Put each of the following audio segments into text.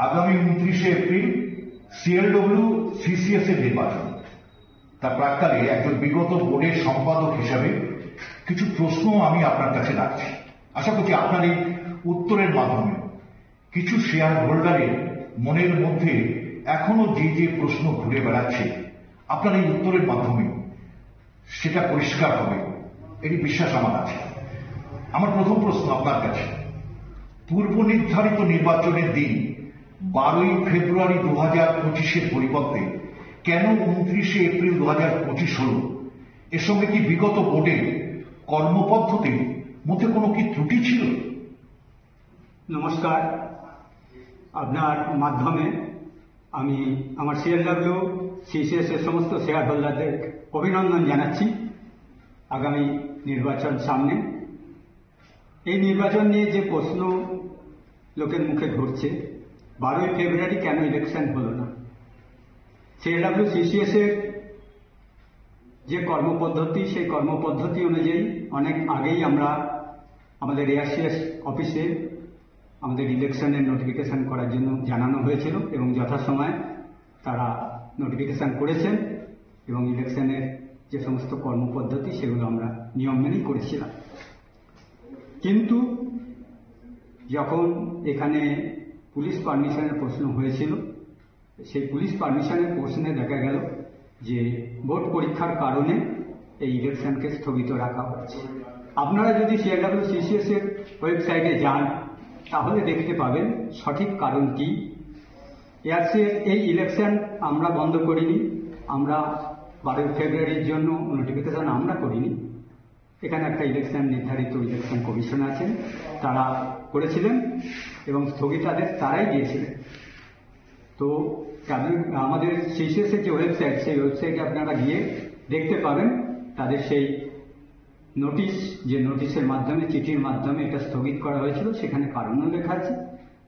আগামী 29শে April সিএলডব্লিউ CCS এর নির্বাচন। তার প্রাক্কালে একজন বিগত বোর্ডের সম্পাদক হিসাবে কিছু প্রশ্ন আমি আপনার কাছে রাখছি। আশা করছি আপনার এই উত্তরের মাধ্যমে কিছু শেয়ার হোল্ডারের মনের মধ্যে এখনো যে প্রশ্ন ঘুরে বেড়াচ্ছে, আপনার এই উত্তরের মাধ্যমে সেটা পরিষ্কার হবে, এটি বিশ্বাস আমার আছে। আমার প্রথম প্রশ্ন আপনার কাছে, পূর্ব নির্ধারিত নির্বাচনের দিন 12ই ফেব্রুয়ারি 2025-এর পরিবর্তে কেন 29শে এপ্রিল 2025 হল? এর সঙ্গে কি বিগত বোর্ডের কর্মপদ্ধতির মধ্যে কোনো কি ত্রুটি ছিল? নমস্কার, আপনার মাধ্যমে আমি আমার সিএলডব্লিউ সিসিএস এর সমস্ত শেয়ার হোল্ডারদের অভিনন্দন জানাচ্ছি। আগামী নির্বাচন সামনে, এই নির্বাচন নিয়ে যে প্রশ্ন লোকের মুখে ঘুরছে, 12ই ফেব্রুয়ারি কেন ইলেকশন হলো না? সিএলডব্লিউ সিসিএস এর যে কর্মপদ্ধতি, সেই কর্মপদ্ধতি অনুযায়ী অনেক আগেই আমরা আমাদের এআরসিএস অফিসে আমাদের ইলেকশনের নোটিফিকেশন করার জন্য জানানো হয়েছিল এবং যথাসময়ে তারা নোটিফিকেশন করেছেন এবং ইলেকশনের যে সমস্ত কর্মপদ্ধতি সেগুলো আমরা নিয়ম মেনেই করেছিলাম। কিন্তু যখন এখানে পুলিশ পারমিশনের প্রশ্ন হয়েছিল, সেই পুলিশ পারমিশনের প্রশ্নে দেখা গেল যে বোর্ড পরীক্ষার কারণে এই ইলেকশনকে স্থগিত রাখা হচ্ছে। আপনারা যদি সিএলডব্লিউ সিসিএস এর ওয়েবসাইটে যান তাহলে দেখতে পাবেন সঠিক কারণ কি। এআরসিএস এই ইলেকশন আমরা বন্ধ করিনি, আমরা 12 ফেব্রুয়ারির জন্য নোটিফিকেশন আমরা করিনি। এখানে একটা ইলেকশন নির্ধারিত ইলেকশন কমিশন আছেন, তারা করেছিলেন এবং স্থগিতাদেশ তারাই দিয়েছিলেন। তো আমাদের সিসিএস এর যে ওয়েবসাইট, সেই ওয়েবসাইটে আপনারা গিয়ে দেখতে পাবেন তাদের সেই নোটিশ, যে নোটিশের মাধ্যমে, চিঠির মাধ্যমে এটা স্থগিত করা হয়েছিল, সেখানে কারণও লেখা আছে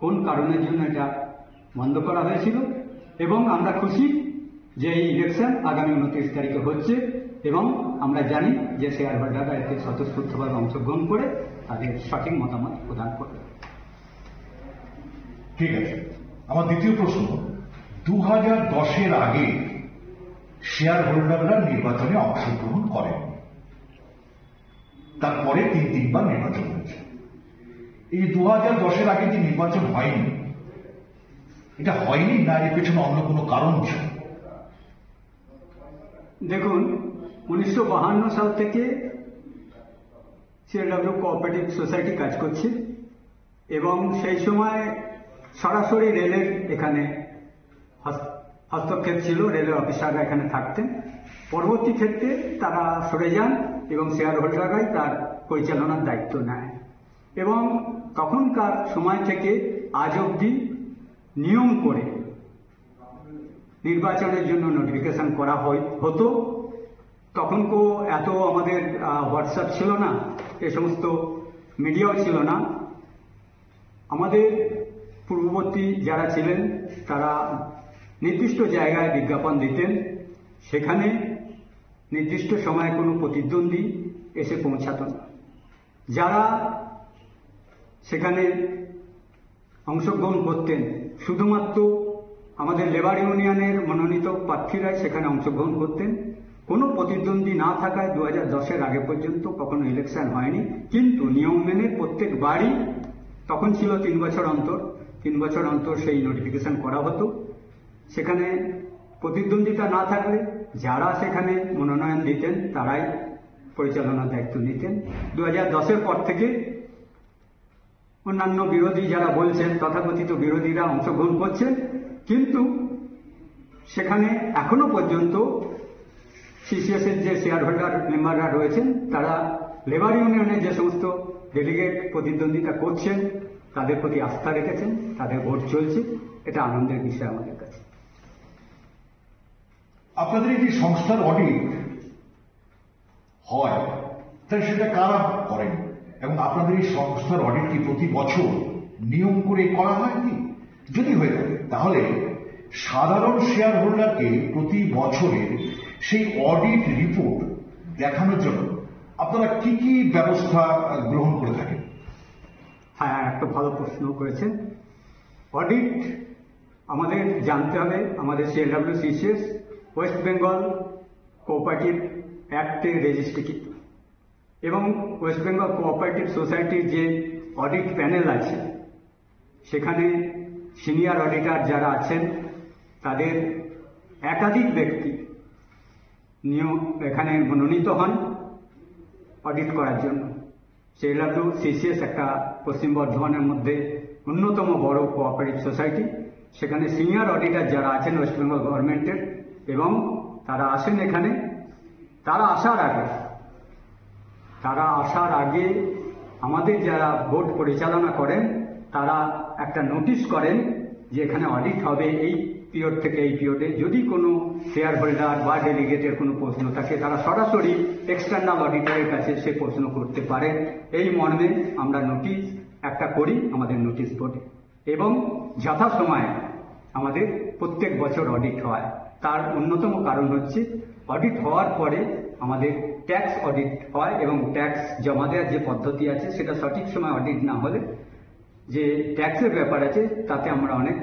কোন কারণের জন্য এটা বন্ধ করা হয়েছিল। এবং আমরা খুশি যে এই ইলেকশন আগামী 29 তারিখে হচ্ছে এবং আমরা জানি যে শেয়ার হোল্ডাররা এতে স্বতঃস্ফূর্তভাবে অংশগ্রহণ করে তাদের সঠিক মতামত প্রদান করবে। ঠিক আছে, আমার দ্বিতীয় প্রশ্ন, 2010-এর আগে শেয়ার হোল্ডাররা নির্বাচনে অংশগ্রহণ করেন, তারপরে তিনবার নির্বাচন হয়েছে। এই 2010-এর আগে যে নির্বাচন হয়নি, এটা হয়নি না এর পেছনে অন্য কোনো কারণ ছিল? দেখুন, 1952 সাল থেকে সিএলডব্লিউ কোঅপারেটিভ সোসাইটি কাজ করছে এবং সেই সময় সরাসরি রেলের এখানে হস্তক্ষেপ ছিল, রেলের অফিসাররা এখানে থাকতেন। পরবর্তী ক্ষেত্রে তারা সরে যান এবং শেয়ার হোল্ডাররাই তার পরিচালনার দায়িত্ব নেয় এবং তখনকার সময় থেকে আজ অবধি নিয়ম করে নির্বাচনের জন্য নোটিফিকেশন করা হতো। তখন তো এত আমাদের হোয়াটসঅ্যাপ ছিল না, এ সমস্ত মিডিয়াও ছিল না। আমাদের পূর্ববর্তী যারা ছিলেন তারা নির্দিষ্ট জায়গায় বিজ্ঞাপন দিতেন, সেখানে নির্দিষ্ট সময়ে কোনো প্রতিদ্বন্দ্বী এসে পৌঁছাত না। যারা সেখানে অংশগ্রহণ করতেন শুধুমাত্র আমাদের লেবার ইউনিয়নের মনোনীত প্রার্থীরাই সেখানে অংশগ্রহণ করতেন। কোনো প্রতিদ্বন্দ্বী না থাকায় 2010-এর আগে পর্যন্ত কখনো ইলেকশন হয়নি। কিন্তু নিয়ম মেনে প্রত্যেকবারই, তখন ছিল 3 বছর অন্তর, 3 বছর অন্তর সেই নোটিফিকেশন করা হতো। সেখানে প্রতিদ্বন্দ্বিতা না থাকলে যারা সেখানে মনোনয়ন দিতেন তারাই পরিচালনার দায়িত্ব নিতেন। 2010-এর পর থেকে অন্যান্য বিরোধী যারা বলছেন, তথাকথিত বিরোধীরা অংশগ্রহণ করছেন, কিন্তু সেখানে এখনো পর্যন্ত সিসিএস এর যে শেয়ার হোল্ডার মেম্বাররা রয়েছেন তারা লেবার ইউনিয়নের যে সমস্ত ডেলিগেট প্রতিদ্বন্দ্বিতা করছেন তাদের প্রতি আস্থা রেখেছেন, তাদের ভোট চলছে। এটা আনন্দের বিষয় আমাদের কাছে। আপনাদের এই যে সংস্থার অডিট হয়, তাই সেটা কারা করেন এবং আপনাদের এই সংস্থার অডিট কি প্রতি বছর নিয়ম করে করা হয় কি? যদি হয়ে থাকে তাহলে সাধারণ শেয়ার হোল্ডারকে প্রতি বছরের সেই অডিট রিপোর্ট দেখানোর জন্য আপনারা কি কি ব্যবস্থা গ্রহণ করে থাকেন? হ্যাঁ, একটা ভালো প্রশ্ন করেছেন। অডিট আমাদের জানতে হবে আমাদের সিএলডব্লিউ সিসিএস ওয়েস্ট বেঙ্গল কোঅপারেটিভ অ্যাক্টে রেজিস্ট্রিকৃত এবং ওয়েস্ট বেঙ্গল কোঅপারেটিভ সোসাইটির যে অডিট প্যানেল আছে সেখানে সিনিয়র অডিটর যারা আছেন তাদের একাধিক ব্যক্তি এখানে মনোনীত হন অডিট করার জন্য। সিএলডব্লিউ সিসিএস একটা পশ্চিম বর্ধমানের মধ্যে অন্যতম বড় কোঅপারেটিভ সোসাইটি। সেখানে সিনিয়র অডিটর যারা আছেন ওয়েস্ট বেঙ্গল গভর্নমেন্টের এবং তারা আসেন এখানে। তারা আসার আগে আমাদের যারা বোর্ড পরিচালনা করেন তারা একটা নোটিশ করেন যে এখানে অডিট হবে এই পিরিয়ড থেকে এই পিরিয়ডে। যদি কোনো শেয়ার হোল্ডার বা ডেলিগেটের কোনো প্রশ্ন থাকে তারা সরাসরি এক্সটার্নাল অডিটরের কাছে সে প্রশ্ন করতে পারেন। এই মর্মে আমরা নোটিশ একটা করি আমাদের নোটিশ বোর্ডে এবং যথাসময়ে আমাদের প্রত্যেক বছর অডিট হয়। তার অন্যতম কারণ হচ্ছে অডিট হওয়ার পরে আমাদের ট্যাক্স অডিট হয় এবং ট্যাক্স জমা দেওয়ার যে পদ্ধতি আছে সেটা সঠিক সময় অডিট না হলে যে ট্যাক্সের ব্যাপার আছে তাতে আমরা অনেক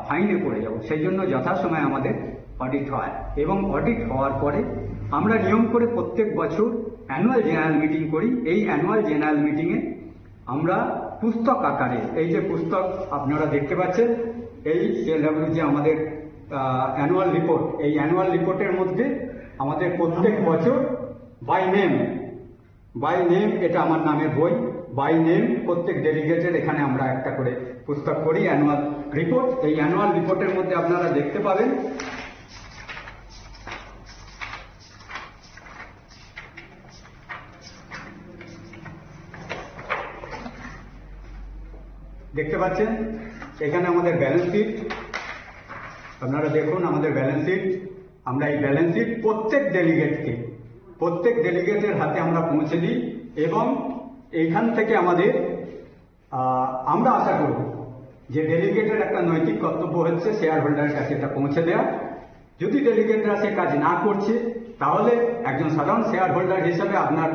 ফাইনে পড়ে যাব। সেই জন্য যথাসময়ে আমাদের অডিট হয় এবং অডিট হওয়ার পরে আমরা নিয়ম করে প্রত্যেক বছর অ্যানুয়াল জেনারেল মিটিং করি। এই অ্যানুয়াল জেনারেল মিটিংয়ে আমরা পুস্তক আকারে এই যে পুস্তক আপনারা দেখতে পাচ্ছেন এই সিএলডব্লিউ যে আমাদের অ্যানুয়াল রিপোর্ট, এই অ্যানুয়াল রিপোর্টের মধ্যে আমাদের প্রত্যেক বছর বাই নেম এটা আমার নামের বই, বাই নেম প্রত্যেক ডেলিগেটের এখানে আমরা একটা করে পুস্তক করি অ্যানুয়াল রিপোর্ট। এই অ্যানুয়াল রিপোর্টের মধ্যে আপনারা দেখতে পাবেন দেখতে পাচ্ছেন এখানে আমাদের ব্যালেন্স শিট। আপনারা দেখুন আমাদের ব্যালেন্স শিট। আমরা এই ব্যালেন্স শিট প্রত্যেক ডেলিগেটের হাতে আমরা পৌঁছে দিই এবং এইখান থেকে আমরা আশা করব যে ডেলিগেটের একটা নৈতিক কর্তব্য হচ্ছে শেয়ার হোল্ডারের কাছে এটা পৌঁছে দেওয়া। যদি ডেলিগেটরা সে কাজ না করছে তাহলে একজন সাধারণ শেয়ার হোল্ডার হিসেবে আপনার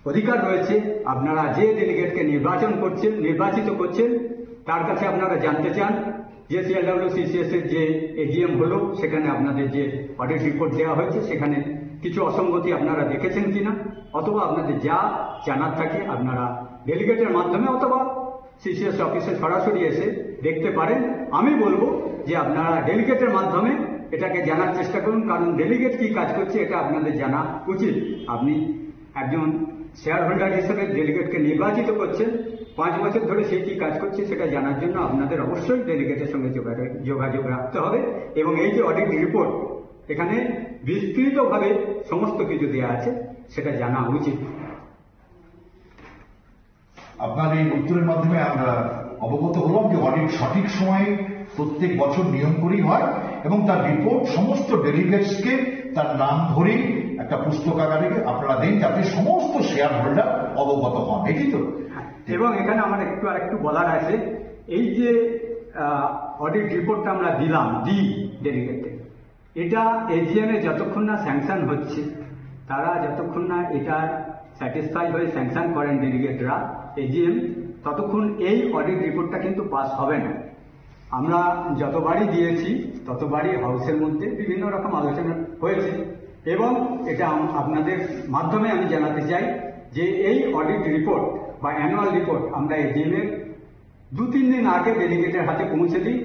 অধিকার রয়েছে আপনারা যে ডেলিগেটকে নির্বাচিত করছেন তার কাছে আপনারা জানতে চান যে সিএলডব্লিউ সিসিএস এর যে এজিএম হলো সেখানে আপনাদের যে অডিট রিপোর্ট দেওয়া হয়েছে সেখানে কিছু অসঙ্গতি আপনারা দেখেছেন কিনা, অথবা আপনাদের যা জানার থাকে আপনারা ডেলিগেটের মাধ্যমে অথবা সিসিএস অফিসে সরাসরি এসে দেখতে পারেন। আমি বলবো যে আপনারা ডেলিগেটের মাধ্যমে এটাকে জানার চেষ্টা করুন, কারণ ডেলিগেট কি কাজ করছে এটা আপনাদের জানা উচিত। আপনি একজন শেয়ার হোল্ডার হিসেবে ডেলিগেটকে নির্বাচিত করছেন, 5 বছর ধরে সে কি কাজ করছে সেটা জানার জন্য আপনাদের অবশ্যই ডেলিগেটের সঙ্গে যোগাযোগ রাখতে হবে এবং এই যে অডিট রিপোর্ট এখানে বিস্তৃতভাবে সমস্ত কিছু দেওয়া আছে সেটা জানা উচিত। আপনার এই উত্তরের মাধ্যমে আমরা অবগত হলাম যে অডিট সঠিক সময়ে প্রত্যেক বছর নিয়ম করেই হয় এবং তার রিপোর্ট সমস্ত ডেলিগেটসকে তার নাম ধরেই একটা পুস্তক আকারে আপনারা দেন যাতে সমস্ত শেয়ার হোল্ডার অবগত হন, এটি তো। এবং এখানে আমার আরেকটু বলার আছে, এই যে অডিট রিপোর্টটা আমরা দিই ডেলিগেটে, এটা এজিএম এ যতক্ষণ না স্যাংশন হচ্ছে, তারা যতক্ষণ না এটা স্যাটিসফাই হয়ে স্যাংশন করেন ডেলিগেটরা এজিএম, ততক্ষণ এই অডিট রিপোর্টটা কিন্তু পাস হবে না। আমরা যতবারই দিয়েছি ততবারই হাউসের মধ্যে বিভিন্ন রকম আলোচনা হয়েছে এবং এটা আপনাদের মাধ্যমে আমি জানাতে চাই যে এই অডিট রিপোর্ট বা অ্যানুয়াল রিপোর্ট আমরা এজিএম এর 2-3 দিন আগে ডেলিগেটের হাতে পৌঁছে দিই,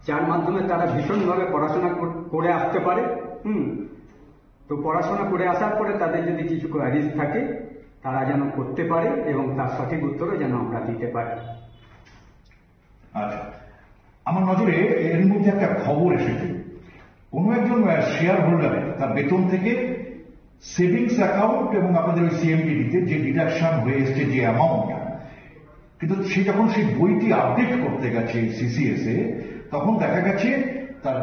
যার মাধ্যমে তারা ভীষণভাবে পড়াশোনা করে আসতে পারে। তো পড়াশোনা করে আসার পরে তাদের যদি কিছু কোয়ারিজ থাকে তারা যেন করতে পারে এবং তার সঠিক উত্তরও যেন আমরা দিতে পারি। আচ্ছা, আমার নজরে এর মধ্যে একটা খবর এসেছে, কোন একজন শেয়ার হোল্ডারের তার বেতন থেকে সেভিংস অ্যাকাউন্ট এবং আপনাদের ওই সিএমপিডিতে যে ডিডাকশন হয়ে এসছে যে অ্যামাউন্টটা, কিন্তু সে যখন সেই বইটি আপডেট করতে গেছে সিসিএস এ, তখন দেখা গেছে তার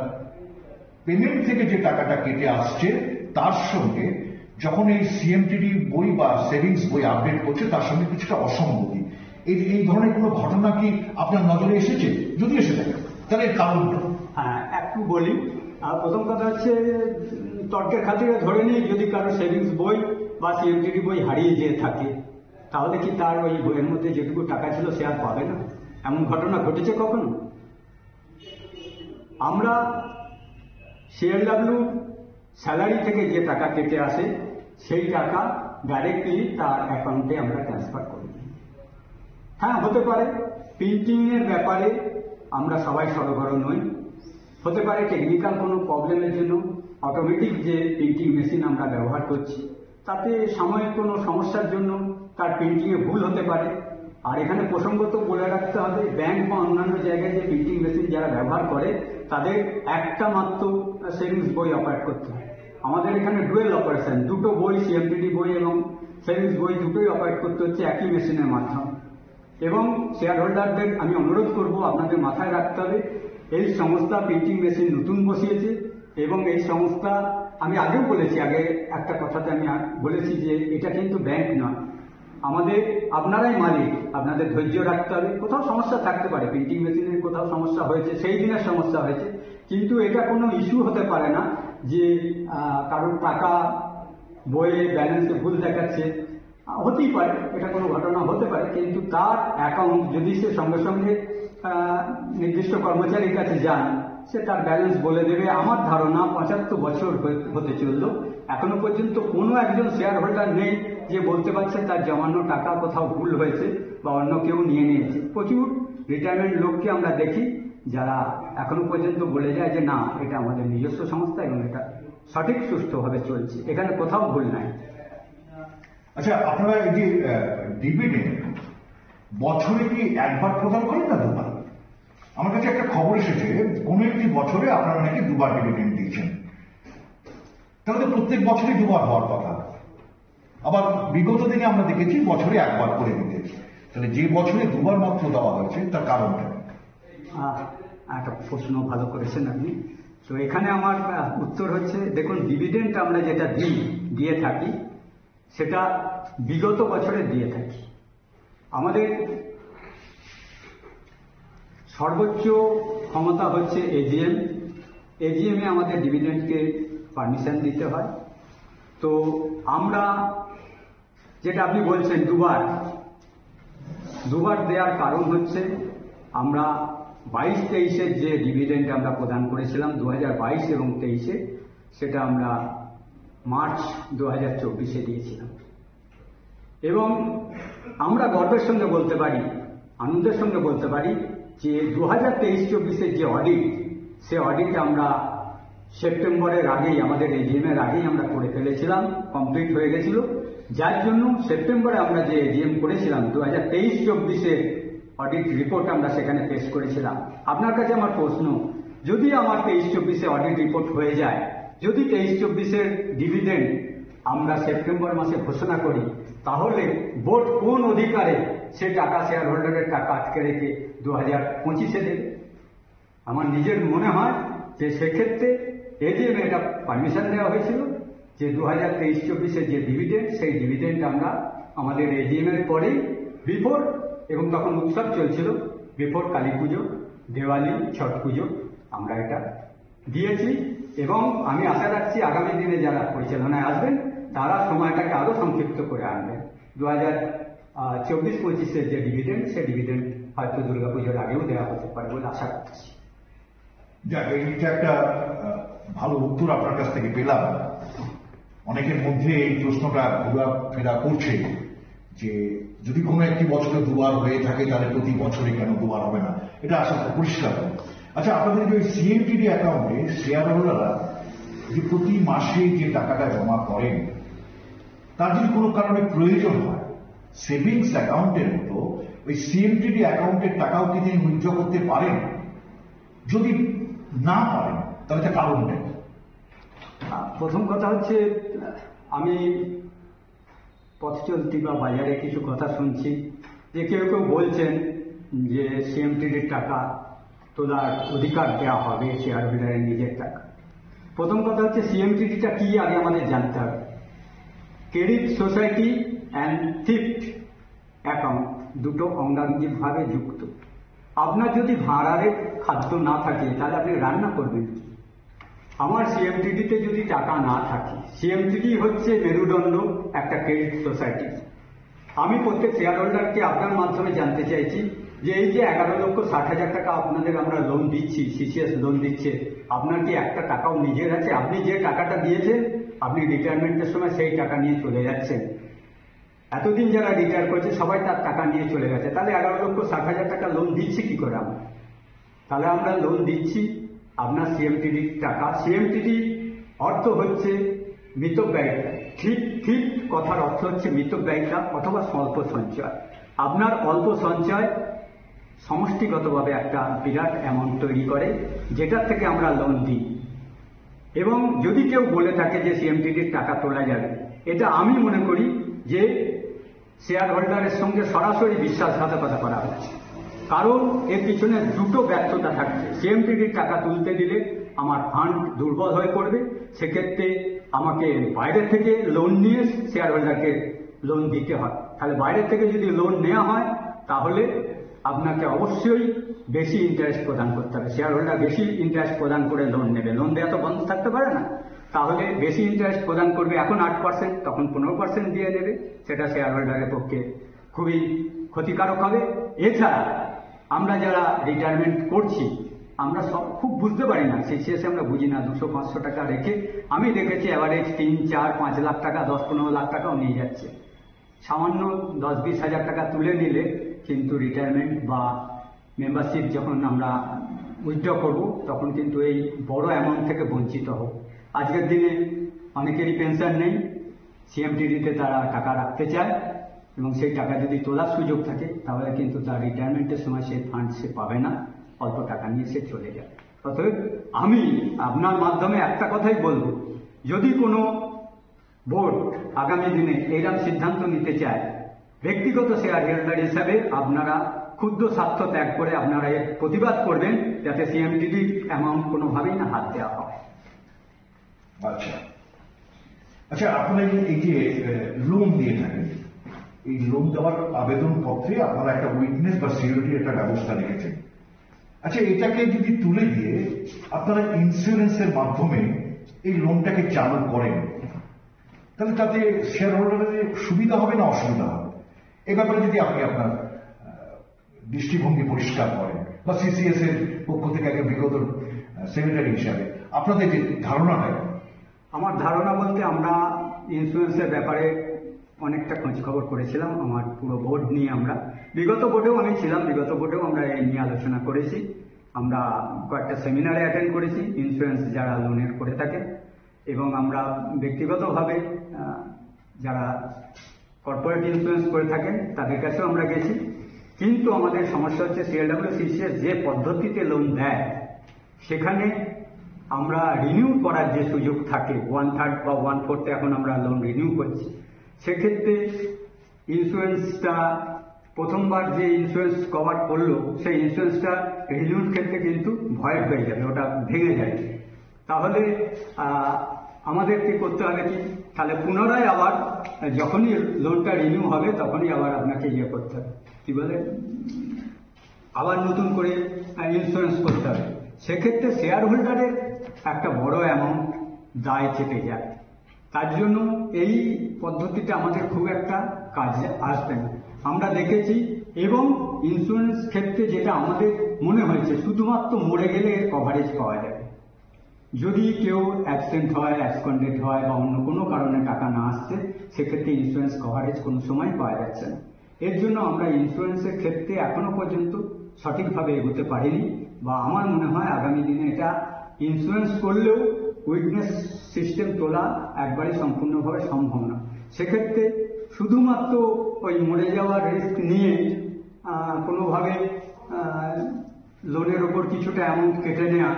পেমেন্ট থেকে যে টাকাটা কেটে আসছে তার সঙ্গে যখন এই সিএমটিডি বই বা সেভিংস বই আপডেট করছে তার সঙ্গে কিছুটা অসঙ্গতি। এই ধরনের কোনো ঘটনা কি আপনার নজরে এসেছে? যদি এসে থাকে তাহলে এর কারণটা। হ্যাঁ, একটু বলি। প্রথম কথা হচ্ছে, তর্কের খাতিরে ধরে নিই যদি কারো সেভিংস বই বা সিএমটিডি বই হারিয়ে যেয়ে থাকে, তাহলে কি তার ওই বইয়ের মধ্যে যেটুকু টাকা ছিল সে আর পাবে না? এমন ঘটনা ঘটেছে কখনো? আমরা সিএলডব্লিউ স্যালারি থেকে যে টাকা কেটে আসে সেই টাকা ডাইরেক্টলি তার অ্যাকাউন্টে আমরা ট্রান্সফার করি। হ্যাঁ, হতে পারে প্রিন্টিংয়ের ব্যাপারে আমরা সবাই সরগর নই, হতে পারে টেকনিক্যাল কোনো প্রবলেমের জন্য অটোমেটিক যে প্রিন্টিং মেশিন আমরা ব্যবহার করছি তাতে সাময়িক কোনো সমস্যার জন্য তার প্রিন্টিংয়ে ভুল হতে পারে। আর এখানে প্রসঙ্গত বলে রাখতে হবে, ব্যাংক বা অন্যান্য জায়গায় যে প্রিন্টিং মেশিন যারা ব্যবহার করে তাদের একটা মাত্র সেভিংস বই অপারেট করতে হয়। আমাদের এখানে ডুয়েল অপারেশন, দুটো বই, সিএমটিডি বই এবং সেভিংস বই দুটোই অপারেট করতে হচ্ছে একই মেশিনের মাধ্যমে। এবং শেয়ার হোল্ডারদের আমি অনুরোধ করব, আপনাদের মাথায় রাখতে হবে এই সংস্থা প্রিন্টিং মেশিন নতুন বসিয়েছে এবং এই সংস্থা, আমি আগেও বলেছি, আগে একটা কথাতে আমি বলেছি যে এটা কিন্তু ব্যাংক নয়, আমাদের আপনারাই মালিক, আপনাদের ধৈর্য রাখতে হবে। কোথাও সমস্যা থাকতে পারে, প্রিন্টিং মেশিনের কোথাও সমস্যা হয়েছে, সেই দিনের সমস্যা হয়েছে, কিন্তু এটা কোনো ইস্যু হতে পারে না যে কারোর টাকা বইয়ে ব্যালেন্সে ভুল দেখাচ্ছে। হতেই পারে, এটা কোনো ঘটনা হতে পারে, কিন্তু তার অ্যাকাউন্ট যদি সে সঙ্গে সঙ্গে নির্দিষ্ট কর্মচারীর কাছে যান, সে তার ব্যালেন্স বলে দেবে। আমার ধারণা 75 বছর হতে চলল, এখনো পর্যন্ত কোনো একজন শেয়ার হোল্ডার নেই যে বলতে পারছে তার জমানো টাকা কোথাও ভুল হয়েছে বা অন্য কেউ নিয়ে নিয়েছে। প্রচুর রিটায়ারমেন্ট লোককে আমরা দেখি যারা এখনো পর্যন্ত বলে যায় যে না, এটা আমাদের নিজস্ব সংস্থা এবং এটা সঠিক সুষ্ঠুভাবে চলছে, এখানে কোথাও ভুল নাই। আচ্ছা, আপনারা এই যে ডিভিডেন্ড বছরে কি একবার প্রদান করেন না দুবার? আমার কাছে একটা খবর এসেছে কোন একটি বছরে আপনারা নাকি দুবার ডিভিডেন্ড দিয়েছেন। তাহলে তো প্রত্যেক বছরই দুবার হওয়ার কথা। আবার বিগত দিনে আমরা দেখেছি বছরে একবার করে দিতে। তাহলে যে বছরে দুবার মাত্র দেওয়া হয়েছে তার কারণটা? একটা প্রশ্ন ভালো করেছেন আপনি। তো এখানে আমার উত্তর হচ্ছে, দেখুন, ডিভিডেন্ড আমরা যেটা দিয়ে থাকি সেটা বিগত বছরে দিয়ে থাকি। আমাদের সর্বোচ্চ ক্ষমতা হচ্ছে এজিএমে আমাদের ডিভিডেন্ডকে পারমিশন দিতে হয়। তো আমরা যেটা আপনি বলছেন দুবার দেওয়ার কারণ হচ্ছে আমরা 22-23-এর যে ডিভিডেন্ড আমরা প্রদান করেছিলাম 2022 এবং 23-এ, সেটা আমরা মার্চ 2024-এ দিয়েছিলাম। এবং আমরা গর্বের সঙ্গে বলতে পারি, আনন্দের সঙ্গে বলতে পারি যে 2023-24-এর যে অডিট, সে অডিট আমরা সেপ্টেম্বরের আগেই, আমাদের এজিএমের আগেই আমরা করে ফেলেছিলাম, কমপ্লিট হয়ে গেছিল। যার জন্য সেপ্টেম্বরে আমরা যে এজিএম করেছিলাম 2023-24-এর অডিট রিপোর্ট আমরা সেখানে পেশ করেছিলাম। আপনার কাছে আমার প্রশ্ন, যদি আমার 23-24-এ অডিট রিপোর্ট হয়ে যায়, যদি 23-24-এর ডিভিডেন্ড আমরা সেপ্টেম্বর মাসে ঘোষণা করি, তাহলে বোর্ড কোন অধিকারে সে টাকা, শেয়ার হোল্ডারের টাকা আটকে রেখে 2025-এ দেবে? আমার নিজের মনে হয় যে সেক্ষেত্রে এজিএমে এটা পারমিশন দেওয়া হয়েছিল যে 2023-24-এর যে ডিভিডেন্ড, সেই ডিভিডেন্ড আমরা আমাদের এজিএমের পরেই বিফোর, এবং তখন উৎসব চলছিল, বিফোর কালী পুজো, দেওয়ালি, ছট পুজো, আমরা এটা দিয়েছি। এবং আমি আশা রাখছি আগামী দিনে যারা পরিচালনায় আসবেন তারা সময়টাকে আরো সংক্ষিপ্ত করে আনবেন। 2024-25-এর যে ডিভিডেন্ড, সেই ডিভিডেন্ড হয়তো দুর্গাপুজোর আগেও দেওয়া হতে পারে বলে আশা করছি। যাক, এইটা একটা ভালো উত্তর আপনার কাছ থেকে পেলাম। অনেকের মধ্যে এই প্রশ্নটা ঘোরাফেরা করছে যে যদি কোনো একটি বছরে দুবার হয়ে থাকে তাহলে প্রতি বছরে কেন দুবার হবে না, এটা আসলে পরিষ্কার। আচ্ছা, আপনাদের যে সিএমটিডি অ্যাকাউন্টে শেয়ার হোল্ডাররা যে প্রতি মাসে যে টাকাটা জমা করেন, তার যদি কোনো কারণে প্রয়োজন হয়, সেভিংস অ্যাকাউন্টের মতো ওই সিএমটিডি অ্যাকাউন্টের টাকাও কি তিনি উইথড্র করতে পারেন? যদি না পারেন তাহলে তার কারণটা? প্রথম কথা হচ্ছে, আমি পথ চলতি বা বাজারে কিছু কথা শুনছি যে কেউ বলছেন যে সিএমটিডির টাকা তোলার অধিকার দেওয়া হবে শেয়ার হোল্ডারের নিজের টাকা। প্রথম কথা হচ্ছে, সিএমটিডিটা কি আগে আমাদের জানতে হবে। Credit society and theft account দুটো অঙ্গাঙ্গিভাবে যুক্ত। আপনার যদি ভাড়ারে খাদ্য না থাকে তাহলে আপনি রান্না করবেন কি? আমার সিএমটিডিতে যদি টাকা না থাকে, সিএমটিডি হচ্ছে মেরুদণ্ড একটা ক্রেডিট সোসাইটি। আমি প্রত্যেক শেয়ার হোল্ডারকে আপনার মাধ্যমে জানতে চাইছি যে এই যে 11,60,000 টাকা আপনাদের আমরা লোন দিচ্ছি, সিসিএস লোন দিচ্ছে, আপনার কি একটা টাকাও নিজের আছে? আপনি যে টাকাটা দিয়েছেন আপনি রিটায়ারমেন্টের সময় সেই টাকা নিয়ে চলে যাচ্ছেন। এতদিন যারা রিটায়ার করেছে সবাই তার টাকা নিয়ে চলে গেছে, তাহলে 11,60,000 টাকা লোন দিচ্ছি কি করে আমরা? তাহলে আমরা লোন দিচ্ছি আপনার সিএমটিডির টাকা। সিএমটিডি অর্থ হচ্ছে মিতব্যয়িতা। ঠিক কথার অর্থ হচ্ছে মিতব্যয়িতা অথবা স্বল্প সঞ্চয়। আপনার অল্প সঞ্চয় সমষ্টিগতভাবে একটা বিরাট অ্যামাউন্ট তৈরি করে, যেটার থেকে আমরা লোন দিই। এবং যদি কেউ বলে থাকে যে সিএমটিডির টাকা তোলা যাবে, এটা আমি মনে করি যে শেয়ার হোল্ডারের সঙ্গে সরাসরি বিশ্বাসঘাতকতা করা হচ্ছে। কারণ এর পিছনে দুটো ব্যর্থতা থাকছে। সিএমটিডির টাকা তুলতে দিলে আমার ফান্ড দুর্বল হয়ে পড়বে, সেক্ষেত্রে আমাকে বাইরে থেকে লোন নিয়ে শেয়ার হোল্ডারকে লোন দিতে হয়। তাহলে বাইরে থেকে যদি লোন নেওয়া হয় তাহলে আপনাকে অবশ্যই বেশি ইন্টারেস্ট প্রদান করতে হবে। শেয়ার হোল্ডার বেশি ইন্টারেস্ট প্রদান করে লোন নেবে, লোন দেওয়া তো বন্ধ থাকতে পারে না। তাহলে বেশি ইন্টারেস্ট প্রদান করবে, এখন 8%, তখন 15% দিয়ে নেবে, সেটা শেয়ার হোল্ডারের পক্ষে খুবই ক্ষতিকারক হবে। এছাড়া আমরা যারা রিটায়ারমেন্ট করছি আমরা সব খুব বুঝতে পারি না, সিসিএস আমরা বুঝি না। 200-500 টাকা রেখে আমি দেখেছি অ্যাভারেজ 3-4-5 লাখ টাকা, 10-15 লাখ টাকাও নিয়ে যাচ্ছে। সামান্য 10-20 হাজার টাকা তুলে নিলে কিন্তু রিটায়ারমেন্ট বা মেম্বারশিপ যখন আমরা উইথড্র করব তখন কিন্তু এই বড় অ্যামাউন্ট থেকে বঞ্চিত হব। আজকের দিনে অনেকেরই পেনশন নেই, সিএমটিডিতে তারা টাকা রাখতে চায় এবং সেই টাকা যদি তোলার সুযোগ থাকে তাহলে কিন্তু তার রিটায়ারমেন্টের সময় সেই ফান্ড সে পাবে না, অল্প টাকা নিয়ে সে চলে যায়। অতএব আমি আপনার মাধ্যমে একটা কথাই বলবো, যদি কোনো বোর্ড আগামী দিনে এইরকম সিদ্ধান্ত নিতে চায়, ব্যক্তিগত শেয়ার হোল্ডার হিসাবে আপনারা ক্ষুদ্র স্বার্থ ত্যাগ করে আপনারা এর প্রতিবাদ করবেন, যাতে সিএমটিডির অ্যামাউন্ট কোনোভাবেই না হাত দেওয়া হয়। আচ্ছা, আপনারা এই যে লোন দিয়ে থাকেন, এই লোন দেওয়ার আবেদন পত্রে আপনারা একটা উইটনেস বা সিকিউরিটির একটা ব্যবস্থা রেখেছেন। আচ্ছা, এটাকে যদি তুলে দিয়ে আপনারা ইন্স্যুরেন্সের মাধ্যমে এই লোনটাকে চালু করেন, তাহলে তাতে শেয়ার হোল্ডারের সুবিধা হবে না অসুবিধা হবে? এ ব্যাপারে যদি আপনি আপনার দৃষ্টিভঙ্গি পরিষ্কার করেন, বা সিসিএস এর পক্ষ থেকে একটা বিগত সেক্রেটারি হিসাবে আপনাদের যে ধারণাটা। আমার ধারণা বলতে, আমরা ইন্স্যুরেন্সের ব্যাপারে অনেকটা খোঁজ খবর করেছিলাম, আমার পুরো বোর্ড নিয়ে। আমরা বিগত বোর্ডেও আমি ছিলাম, বিগত বোর্ডেও আমরা এই নিয়ে আলোচনা করেছি। আমরা কয়েকটা সেমিনারে অ্যাটেন্ড করেছি ইন্স্যুরেন্স যারা লোনের করে থাকে, এবং আমরা ব্যক্তিগতভাবে যারা কর্পোরেট ইন্স্যুরেন্স করে থাকেন তাদের কাছেও আমরা গেছি। কিন্তু আমাদের সমস্যা হচ্ছে সিএলডব্লিউ সিসিএস যে পদ্ধতিতে লোন দেয়, সেখানে আমরা রিনিউ করার যে সুযোগ থাকে 1/3 বা 1/4 এখন আমরা লোন রিনিউ করছি, সেক্ষেত্রে ইন্স্যুরেন্সটা প্রথমবার যে ইন্স্যুরেন্স কভার করলো সেই ইন্স্যুরেন্সটা রিনিউর ক্ষেত্রে কিন্তু ভয়েড হয়ে যাবে, ওটা ভেঙে যাবে। তাহলে আমাদের কি করতে হবে, কি তাহলে পুনরায় আবার যখনই লোনটা রিনিউ হবে তখনই আবার আপনাকে ইয়ে করতে হবে, কি বলে, আবার নতুন করে ইন্স্যুরেন্স করতে হবে। সেক্ষেত্রে শেয়ার হোল্ডারের একটা বড় অ্যামাউন্ট দায় চেপে যায়। তার জন্য এই পদ্ধতিটা আমাদের খুব একটা কাজে আসবে না, আমরা দেখেছি। এবং ইন্স্যুরেন্স ক্ষেত্রে যেটা আমাদের মনে হয়েছে, শুধুমাত্র মরে গেলে এর কভারেজ পাওয়া যাবে। যদি কেউ অ্যাক্সিডেন্ট হয়, অ্যাক্সিডেন্ট হয় বা অন্য কোনো কারণে টাকা না আসছে, সেক্ষেত্রে ইন্স্যুরেন্স কভারেজ কোনো সময় পাওয়া যাচ্ছে না। এর জন্য আমরা ইন্স্যুরেন্সের ক্ষেত্রে এখনো পর্যন্ত সঠিকভাবে এগোতে পারিনি, বা আমার মনে হয় আগামী দিনে এটা ইন্স্যুরেন্স করলেও উইটনেস সিস্টেম তোলা একবারে সম্পূর্ণভাবে সম্ভব না। সেক্ষেত্রে শুধুমাত্র ওই মরে যাওয়ার রিস্ক নিয়ে কোনোভাবে লোনের ওপর কিছুটা অ্যামাউন্ট কেটে নেওয়া,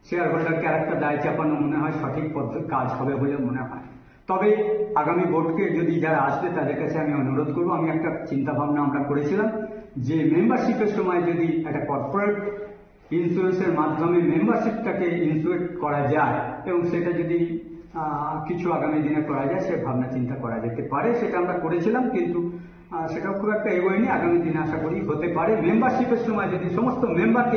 শেয়ার হোল্ডারকে আরেকটা দায় চাপানো মনে হয় সঠিক কাজ হবে বলে মনে হয়। তবে আগামী বোর্ডকে যদি যারা আসবে তাদের কাছে আমি অনুরোধ করবো, আমি একটা চিন্তা ভাবনা আমরা করেছিলাম যে মেম্বারশিপের সময় যদি একটা কর্পোরেট ইন্স্যুরেন্সের মাধ্যমে মেম্বারশিপটাকে ইনসুরেট করা যায় এবং সেটা যদি কিছু আগামী দিনে করা যায়, সে ভাবনা চিন্তা করা যেতে পারে। সেটা আমরা করেছিলাম, কিন্তু সেটা খুব একটা এগোয়নি। আগামী দিনে আশা করি হতে পারে। মেম্বারশিপের সময় যদি সমস্ত মেম্বারকে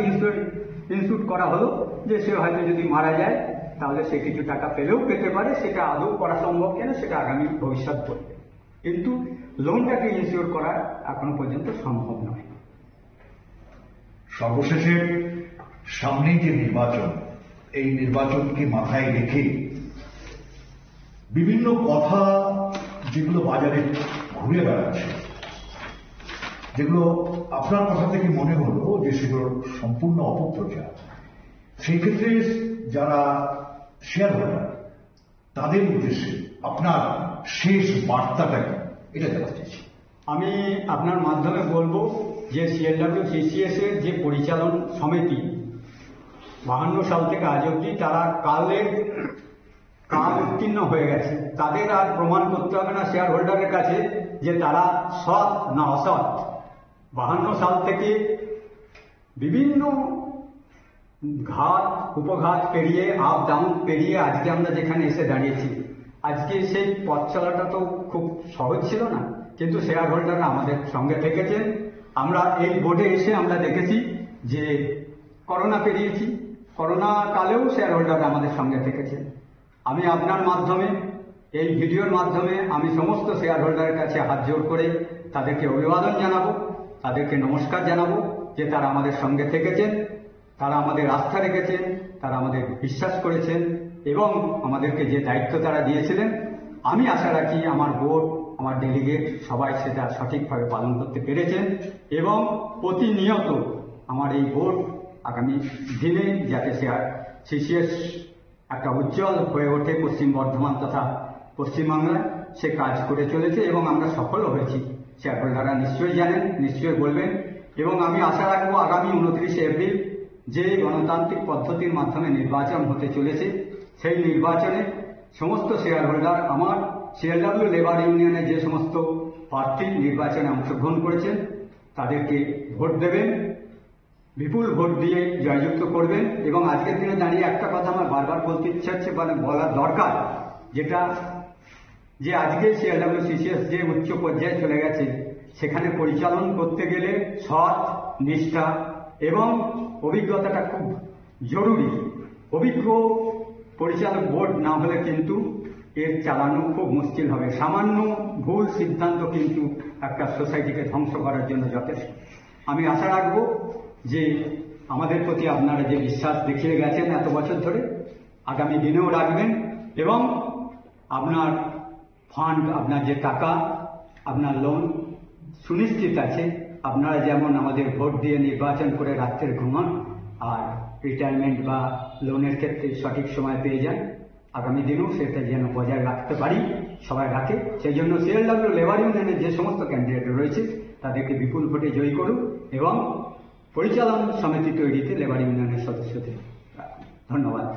ইনস্যুর করা হলো যে সে হয়তো যদি মারা যায় তাহলে সে কিছু টাকা পেলেও পেতে পারে, সেটা আদৌ করা সম্ভব কেন সেটা আগামী ভবিষ্যৎ করবে, কিন্তু লোনটাকে ইনস্যুর করা এখনো পর্যন্ত সম্ভব নয়। সর্বশেষে সামনেই যে নির্বাচন, এই নির্বাচনকে মাথায় রেখে বিভিন্ন কথা যেগুলো বাজারে ঘুরে বেড়াচ্ছে, যেগুলো আপনার কথা থেকে মনে হলো যে সেগুলো সম্পূর্ণ অপপ্রচার, সেই ক্ষেত্রে যারা শেয়ার হোল্ডার তাদের উদ্দেশ্যে আপনার শেষ বার্তাটা কি, এটা জানতে চাইছি। আমি আপনার মাধ্যমে বলবো যে সিএলডব্লিউ সিসিএস এর যে পরিচালন সমিতি 52 সাল থেকে আজ অব্দি তারা কাল উত্তীর্ণ হয়ে গেছে। তাদের আর প্রমাণ করতে হবে না শেয়ার হোল্ডারের কাছে যে তারা সৎ না অসৎ। 52 সাল থেকে বিভিন্ন ঘাত উপঘাত পেরিয়ে আপ ডাউন পেরিয়ে আজকে আমরা যেখানে এসে দাঁড়িয়েছি, আজকে সেই পথ চলাটা তো খুব সহজ ছিল না, কিন্তু শেয়ার হোল্ডাররা আমাদের সঙ্গে থেকেছেন। আমরা এই বোর্ডে এসে আমরা দেখেছি যে করোনা পেরিয়েছি, করোনা কালেও শেয়ার হোল্ডাররা আমাদের সঙ্গে থেকেছেন। আমি আপনার মাধ্যমে এই ভিডিওর মাধ্যমে আমি সমস্ত শেয়ার হোল্ডারের কাছে হাত জোড় করে তাদেরকে অভিবাদন জানাবো, তাদেরকে নমস্কার জানাবো যে তারা আমাদের সঙ্গে থেকেছেন, তারা আমাদের আস্থা রেখেছেন, তারা আমাদের বিশ্বাস করেছেন এবং আমাদেরকে যে দায়িত্ব তারা দিয়েছিলেন, আমি আশা রাখি আমার বোর্ড, আমার ডেলিগেট সবাই সেটা সঠিকভাবে পালন করতে পেরেছেন এবং প্রতিনিয়ত আমার এই বোর্ড আগামী দিনে যাতে সিসিএস একটা উজ্জ্বল হয়ে ওঠে পশ্চিম বর্ধমান তথা পশ্চিমবাংলায়, সে কাজ করে চলেছে এবং আমরা সফল হয়েছি। শেয়ার হোল্ডাররা নিশ্চয়ই জানেন, নিশ্চয়ই বলবেন এবং আমি আশা রাখবো আগামী 29 এপ্রিল যে গণতান্ত্রিক পদ্ধতির মাধ্যমে নির্বাচন হতে চলেছে, সেই নির্বাচনে সমস্ত শেয়ার হোল্ডার আমার সিএলডব্লিউ লেবার ইউনিয়নের যে সমস্ত প্রার্থী নির্বাচনে অংশগ্রহণ করেছেন তাদেরকে ভোট দেবেন, বিপুল ভোট দিয়ে জয়যুক্ত করবেন। এবং আজকের দিনে দাঁড়িয়ে একটা কথা আমার বারবার বলতে ইচ্ছা হচ্ছে, মানে বলার দরকার, যেটা যে আজকে সিএলডব্লিউ সিসিএস যে উচ্চ পর্যায়ে চলে গেছে, সেখানে পরিচালন করতে গেলে সৎ, নিষ্ঠা এবং অভিজ্ঞতাটা খুব জরুরি। অভিজ্ঞ পরিচালক বোর্ড না হলে কিন্তু এর চালানো খুব মুশকিল হবে। সামান্য ভুল সিদ্ধান্ত কিন্তু একটা সোসাইটিকে ধ্বংস করার জন্য যথেষ্ট। আমি আশা রাখবো যে আমাদের প্রতি আপনারা যে বিশ্বাস দেখিয়ে গেছেন এত বছর ধরে, আগামী দিনেও রাখবেন এবং আপনার ফান্ড, আপনার যে টাকা, আপনার লোন সুনিশ্চিত আছে। আপনারা যেমন আমাদের ভোট দিয়ে নির্বাচন করে রাত্রের ঘুমান আর রিটায়ারমেন্ট বা লোনের ক্ষেত্রে সঠিক সময় পেয়ে যান, আগামী দিনেও সেটা যেন বজায় রাখতে পারি, সবাই রাখে। সেই জন্য সিএলডব্লিউ লেবার ইউনিয়নের যে সমস্ত ক্যান্ডিডেট রয়েছে তাদেরকে বিপুল ভোটে জয়ী করুন এবং পরিচালন সমিতি তৈরিতে লেবার ইউনিয়নের সদস্যদের ধন্যবাদ।